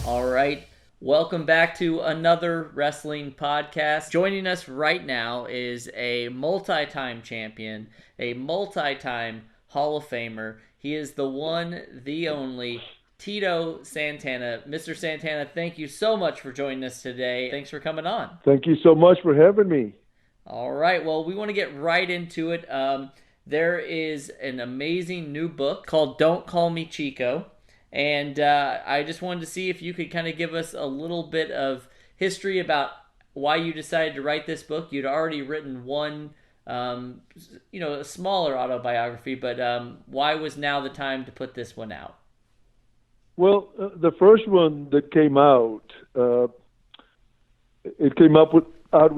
All right. Welcome back to another wrestling podcast. Joining us right now is a multi-time champion, a multi-time Hall of Famer. He is the one, the only Tito Santana. Mr. Santana, thank you so much for joining us today. Thanks for coming on. Thank you so much for having me. All right. Well, we want to get right into it. There is an amazing new book called Don't Call Me Chico. And I just wanted to see if you could kind of give us a little bit of history about why you decided to write this book. You'd already written one, a smaller autobiography, but why was now the time to put this one out? Well, the first one that came out, it came out with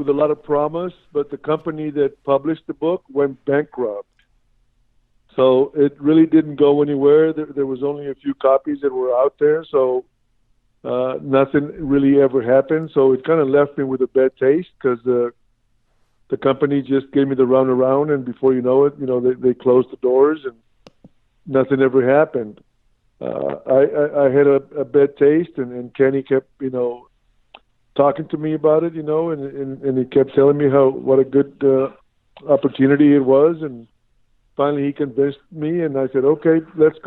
a lot of promise, but the company that published the book went bankrupt. So it really didn't go anywhere. There was only a few copies that were out there, so nothing really ever happened. So it kind of left me with a bad taste because the company just gave me the runaround, and before you know it, they closed the doors and nothing ever happened. I had a bad taste, and Kenny kept, talking to me about it, and he kept telling me what a good opportunity it was, and finally he convinced me, and I said, okay, let's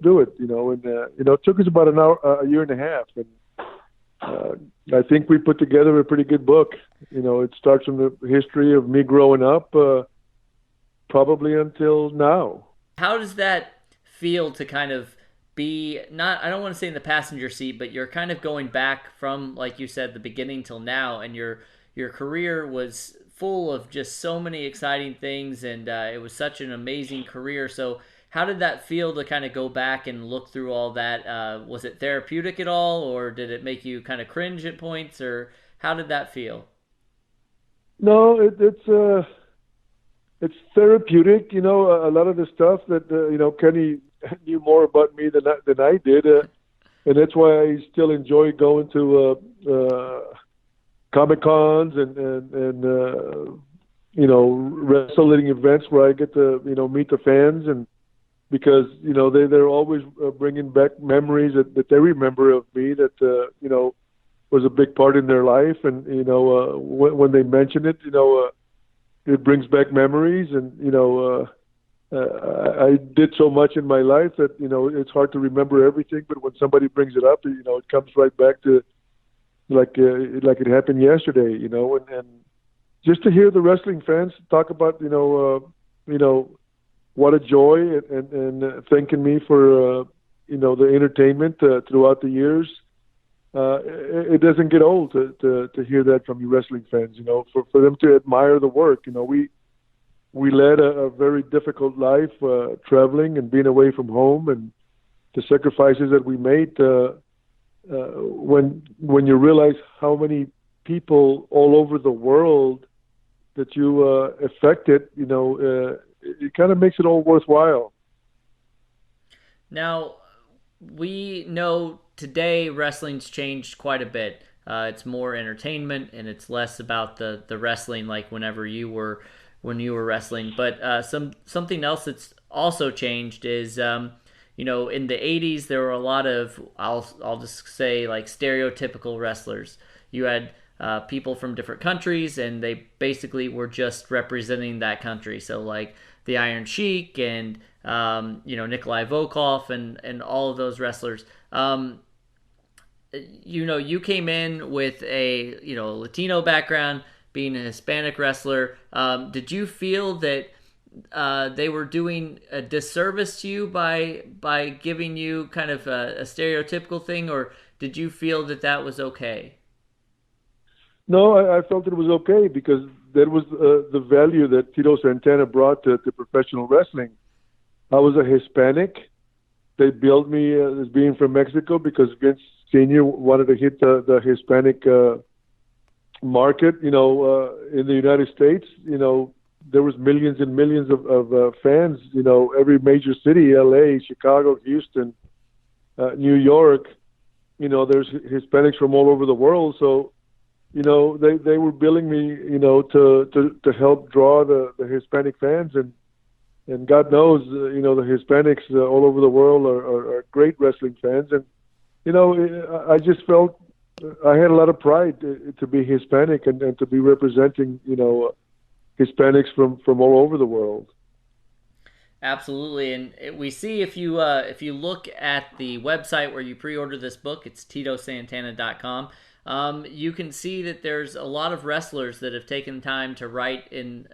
do it, and it took us about a year and a half, and I think we put together a pretty good book. It starts from the history of me growing up, probably until now. How does that feel to kind of be not, I don't want to say in the passenger seat, but you're kind of going back from, like you said, the beginning till now, and your career was full of just so many exciting things, and it was such an amazing career. So how did that feel to kind of go back and look through all that? Was it therapeutic at all, or did it make you kind of cringe at points, or how did that feel? No, it's therapeutic. A lot of the stuff that Kenny knew more about me than I did, and that's why I still enjoy going to Comic Cons and wrestling events where I get to meet the fans, and because they're always bringing back memories that they remember of me that was a big part in their life, and when they mention it, it brings back memories, and I did so much in my life that it's hard to remember everything, but when somebody brings it up, it comes right back to like it happened yesterday, and just to hear the wrestling fans talk about what a joy, and thanking me for the entertainment throughout the years. It doesn't get old to hear that from you wrestling fans. For them to admire the work. We led a very difficult life, traveling and being away from home, and the sacrifices that we made. When you realize how many people all over the world that you affected, it kind of makes it all worthwhile. Now, we know today wrestling's changed quite a bit. It's more entertainment, and it's less about the wrestling like when you were wrestling. But something else that's also changed is in the 80s there were a lot of, I'll just say, like, stereotypical wrestlers. You had people from different countries, and they basically were just representing that country. So like the Iron Sheik and Nikolai Volkov and all of those wrestlers. You came in with a Latino background, being a Hispanic wrestler. Did you feel that they were doing a disservice to you by giving you kind of a stereotypical thing, or did you feel that was okay? No, I felt it was okay because that was the value that Tito Santana brought to professional wrestling. I was a Hispanic. They billed me as being from Mexico because Vince Sr. wanted to hit the Hispanic market. In the United States, there was millions and millions of fans. Every major city, L.A., Chicago, Houston, New York. There's Hispanics from all over the world. So, they were billing me, to help draw the Hispanic fans, and God knows, the Hispanics all over the world are great wrestling fans, and I just felt I had a lot of pride to be Hispanic and to be representing, Hispanics from all over the world. Absolutely, and we see if you look at the website where you pre-order this book, it's titosantana.com. You can see that there's a lot of wrestlers that have taken time to write in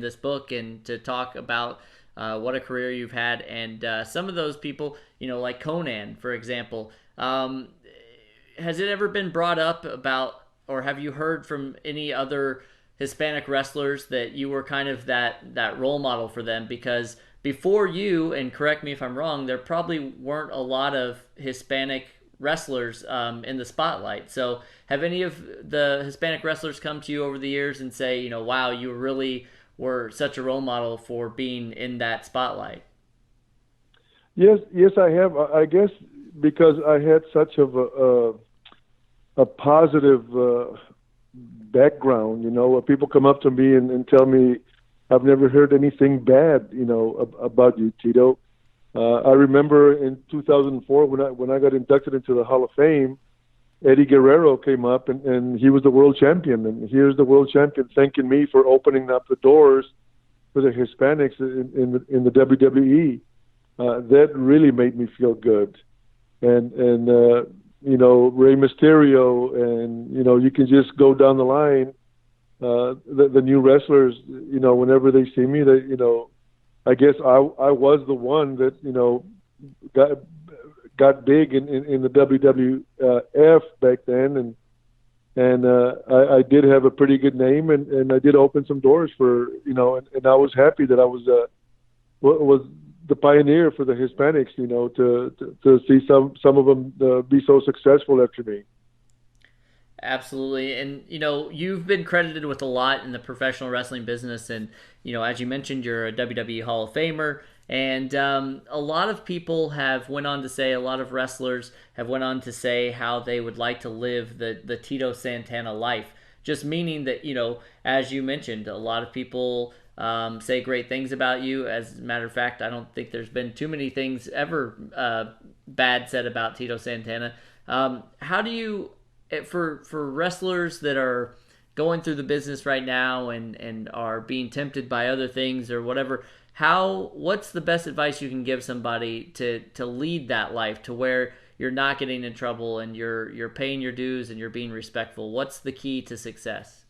this book and to talk about what a career you've had, and some of those people, like Conan, for example. Has it ever been brought up about, or have you heard from any other Hispanic wrestlers that you were kind of that role model for them? Because before you, and correct me if I'm wrong, there probably weren't a lot of Hispanic wrestlers in the spotlight. So have any of the Hispanic wrestlers come to you over the years and say, wow, you really were such a role model for being in that spotlight? Yes, I have. I guess because I had such of a positive background. People come up to me and tell me, "I've never heard anything bad, about you, Tito." I remember in 2004 when I got inducted into the Hall of Fame, Eddie Guerrero came up and he was the world champion, and here's the world champion thanking me for opening up the doors for the Hispanics in the WWE. That really made me feel good, and Rey Mysterio, and you can just go down the line. The new wrestlers, whenever they see me, I guess I was the one that got big in the WWF back then, and I did have a pretty good name, and I did open some doors for and I was happy that I was the pioneer for the Hispanics, to see some of them be so successful after me. Absolutely. And, you've been credited with a lot in the professional wrestling business. And, as you mentioned, you're a WWE Hall of Famer. And a lot of people have went on to say, a lot of wrestlers have went on to say how they would like to live the Tito Santana life. Just meaning that, as you mentioned, a lot of people say great things about you. As a matter of fact, I don't think there's been too many things ever bad said about Tito Santana. How do you, for wrestlers that are going through the business right now and are being tempted by other things or whatever, what's the best advice you can give somebody to lead that life to where you're not getting in trouble and you're paying your dues and you're being respectful? What's the key to success?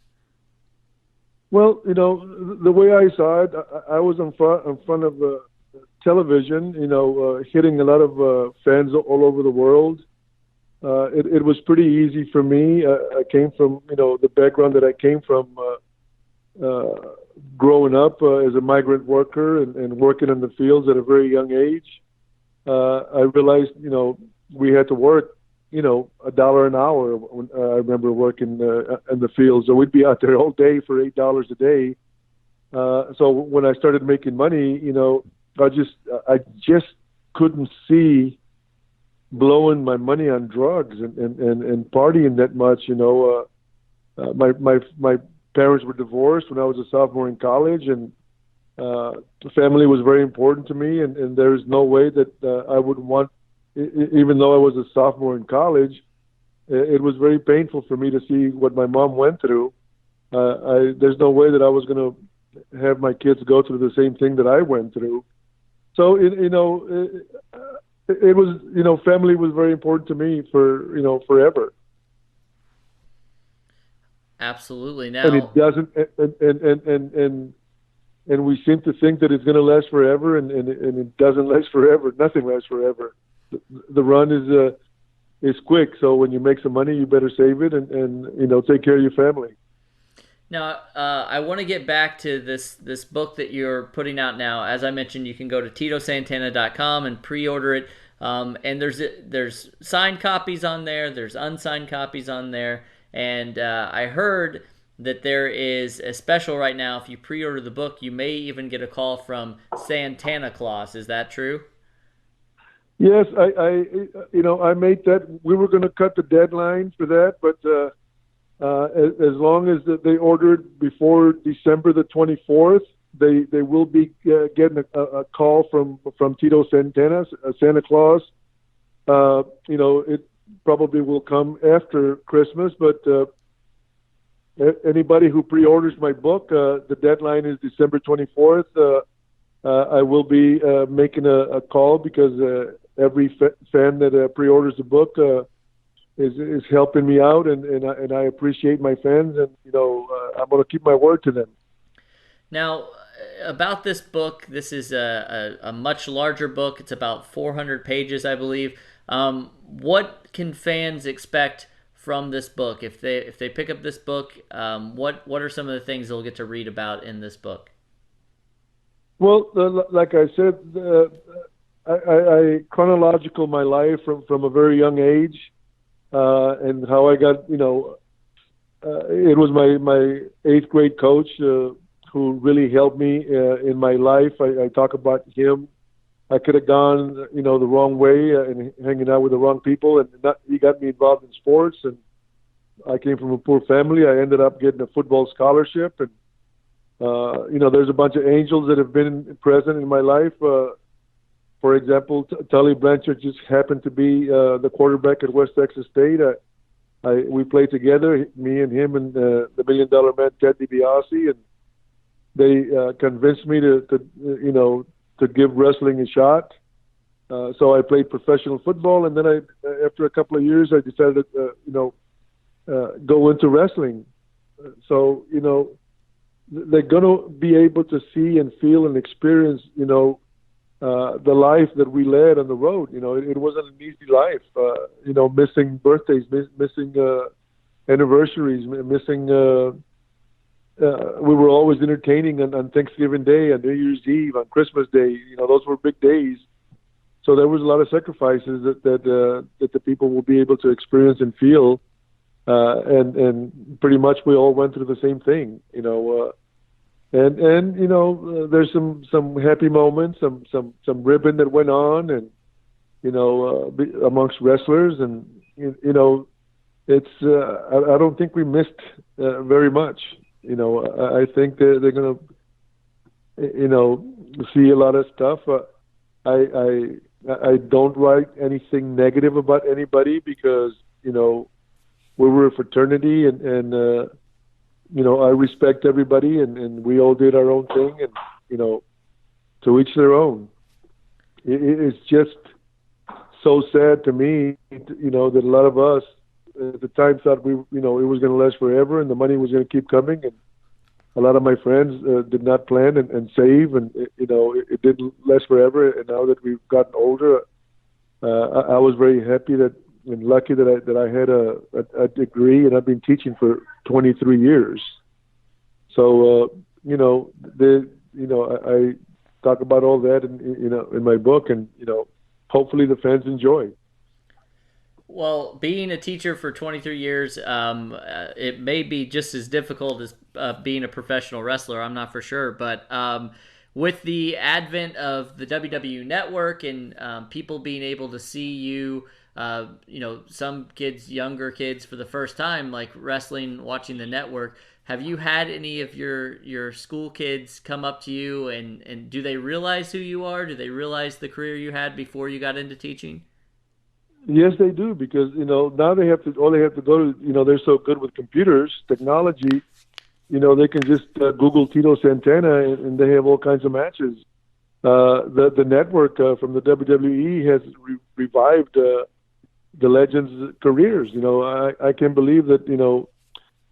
Well, the way I saw it, I was in front of television, hitting a lot of fans all over the world. It was pretty easy for me. I came from, the background that I came from, growing up as a migrant worker and working in the fields at a very young age. I realized, we had to work, $1 an hour. I remember working in the fields, so we'd be out there all day for $8 a day. So when I started making money, I just couldn't see blowing my money on drugs and partying that much. My parents were divorced when I was a sophomore in college, and the family was very important to me. And there's no way that I would want, even though I was a sophomore in college, it was very painful for me to see what my mom went through. There's no way that I was going to have my kids go through the same thing that I went through. So, it was, family was very important to me for, forever. Absolutely. And it Now, doesn't, and we seem to think that it's going to last forever, and it doesn't last forever. Nothing lasts forever. The run is quick. So when you make some money, you better save it and take care of your family. Now, I want to get back to this book that you're putting out now. As I mentioned, you can go to titosantana.com and pre-order it. And there's signed copies on there. There's unsigned copies on there. And I heard that there is a special right now. If you pre-order the book, you may even get a call from Santana Claus. Is that true? Yes, I made that. We were going to cut the deadline for that, but as long as they ordered before December the 24th, they will be getting a call from Tito Santana, Santa Claus. probably will come after Christmas, but anybody who pre-orders my book, the deadline is December 24th. I will be making a call because every fan that pre-orders the book is helping me out, and I appreciate my fans, and I'm going to keep my word to them. Now, about this book, this is a much larger book. It's about 400 pages, I believe. What can fans expect from this book? If they pick up this book, what are some of the things they'll get to read about in this book? Well, like I said, I chronological my life from a very young age, and how I got, it was my eighth grade coach who really helped me in my life. I talk about him. I could have gone, the wrong way and hanging out with the wrong people, and he got me involved in sports. And I came from a poor family. I ended up getting a football scholarship, and there's a bunch of angels that have been present in my life. For example, Tully Blanchard just happened to be the quarterback at West Texas State. We played together, me and him and the $1 Million Man, Ted DiBiase, and they convinced me to give wrestling a shot. So I played professional football, and then after a couple of years, I decided to, go into wrestling. So, they're going to be able to see and feel and experience, the life that we led on the road. It wasn't an easy life, missing birthdays, missing anniversaries, missing, we were always entertaining on Thanksgiving Day, on New Year's Eve, on Christmas Day. Those were big days. So there was a lot of sacrifices that the people will be able to experience and feel. And pretty much we all went through the same thing, and there's some happy moments, some ribbon that went on, and amongst wrestlers, and it's I don't think we missed very much. I think they're gonna see a lot of stuff. I don't write anything negative about anybody because we were a fraternity, and I respect everybody, and we all did our own thing, and to each their own. It's just so sad to me, that a lot of us at the time thought it was going to last forever, and the money was going to keep coming, and a lot of my friends did not plan and save, and it didn't last forever. And now that we've gotten older, I was very happy and lucky that I had a degree, and I've been teaching for 23 years. So I talk about all that in my book, and hopefully the fans enjoy. Well, being a teacher for 23 years, it may be just as difficult as being a professional wrestler. I'm not for sure, but with the advent of the WWE Network and people being able to see you, some kids, younger kids, for the first time, like wrestling, watching the network. Have you had any of your school kids come up to you, and do they realize who you are? Do they realize the career you had before you got into teaching? Yes, they do, because now all they have to go to, they're so good with computers, technology, they can just Google Tito Santana, and they have all kinds of matches. The network from the WWE has revived the legends' careers. I can't believe that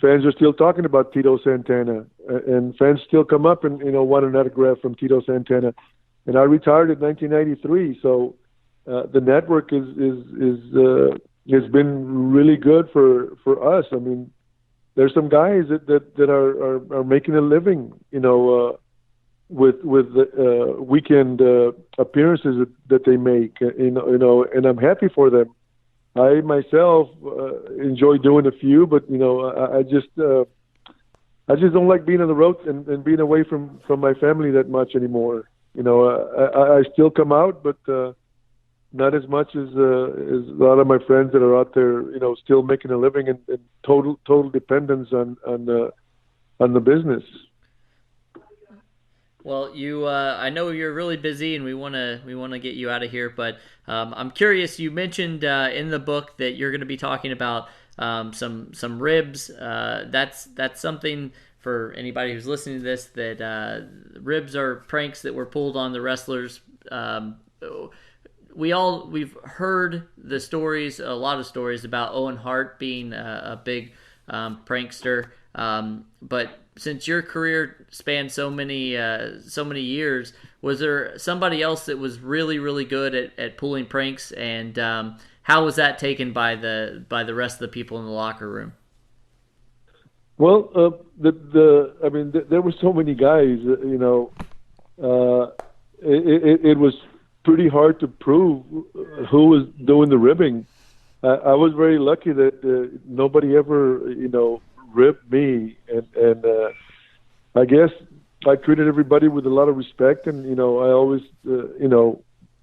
fans are still talking about Tito Santana, and fans still come up and want an autograph from Tito Santana. And I retired in 1993, so the network has been really good for us. I mean, there's some guys that are making a living, with weekend appearances that they make, and I'm happy for them. I myself enjoy doing a few, but I just don't like being on the road and being away from my family that much anymore. I still come out, but not as much as a lot of my friends that are out there, still making a living and total dependence on the business. Well, I know you're really busy, and we wanna get you out of here. But I'm curious. You mentioned in the book that you're going to be talking about some ribs. That's something for anybody who's listening to this. That ribs are pranks that were pulled on the wrestlers. We've heard the stories, a lot of stories about Owen Hart being a big prankster. But since your career spanned so many years, was there somebody else that was really good at pulling pranks? And how was that taken by the rest of the people in the locker room? Well, I mean, there were so many guys. Uh, it was pretty hard to prove who was doing the ribbing. I was very lucky that nobody ever, ribbed me, and I guess I treated everybody with a lot of respect, and I always,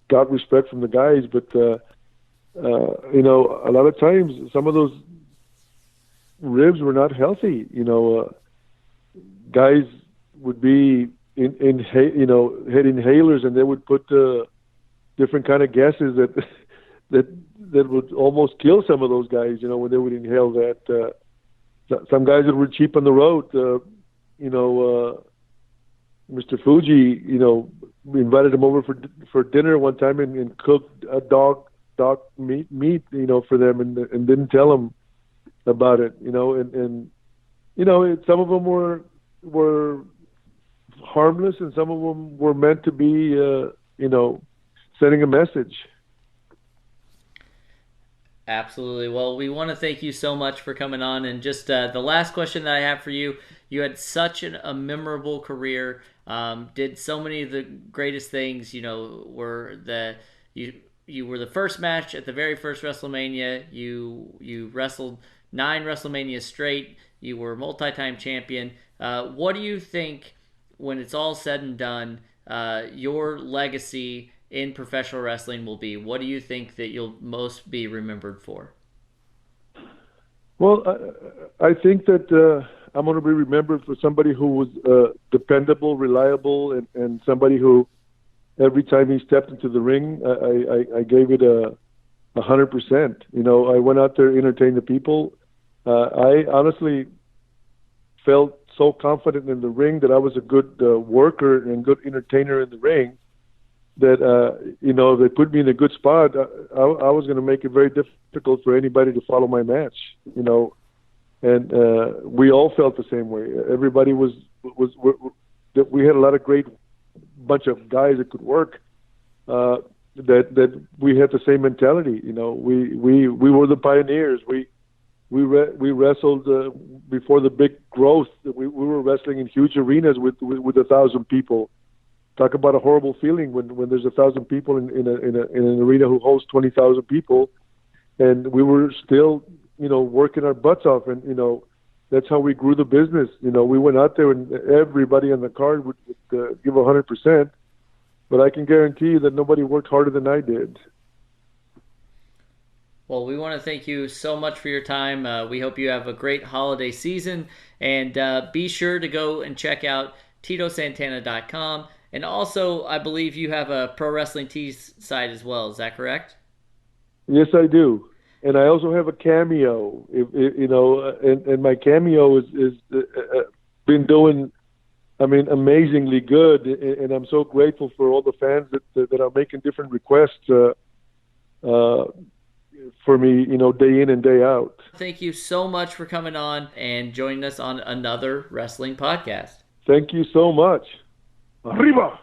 got respect from the guys. But a lot of times some of those ribs were not healthy. Guys would be had inhalers, and they would put different kind of gases that that that would almost kill some of those guys. When they would inhale that. Some guys that were cheap on the road. Mr. Fuji, we invited him over for dinner one time and cooked a dog meat, for them, and didn't tell them about it, some of them were harmless, and some of them were meant to be, sending a message. Absolutely. Well, we want to thank you so much for coming on. And just the last question that I have for you: you had such a memorable career, did so many of the greatest things. You were the first match at the very first WrestleMania. You wrestled 9 WrestleManias straight. You were multi-time champion. What do you think, when it's all said and done, your legacy in professional wrestling will be? What do you think that you'll most be remembered for? Well, I think that I'm going to be remembered for somebody who was dependable, reliable, and somebody who every time he stepped into the ring, I gave it 100%. I went out there, entertained the people. I honestly felt so confident in the ring that I was a good worker and good entertainer in the ring, that they put me in a good spot. I was going to make it very difficult for anybody to follow my match. And we all felt the same way. Everybody we had a lot of great bunch of guys that could work. That we had the same mentality. We were the pioneers. We wrestled before the big growth. We were wrestling in huge arenas with 1,000 people. Talk about a horrible feeling when there's 1,000 people in an arena who hosts 20,000 people, and we were still working our butts off, and that's how we grew the business. We went out there and everybody on the card would give 100%, but I can guarantee you that nobody worked harder than I did. Well, we want to thank you so much for your time. We hope you have a great holiday season, and be sure to go and check out TitoSantana.com. And also, I believe you have a Pro Wrestling Tees site as well. Is that correct? Yes, I do, and I also have a Cameo. And my Cameo is been doing, amazingly good, and I'm so grateful for all the fans that are making different requests for me, day in and day out. Thank you so much for coming on and joining us on another wrestling podcast. Thank you so much. Arriba!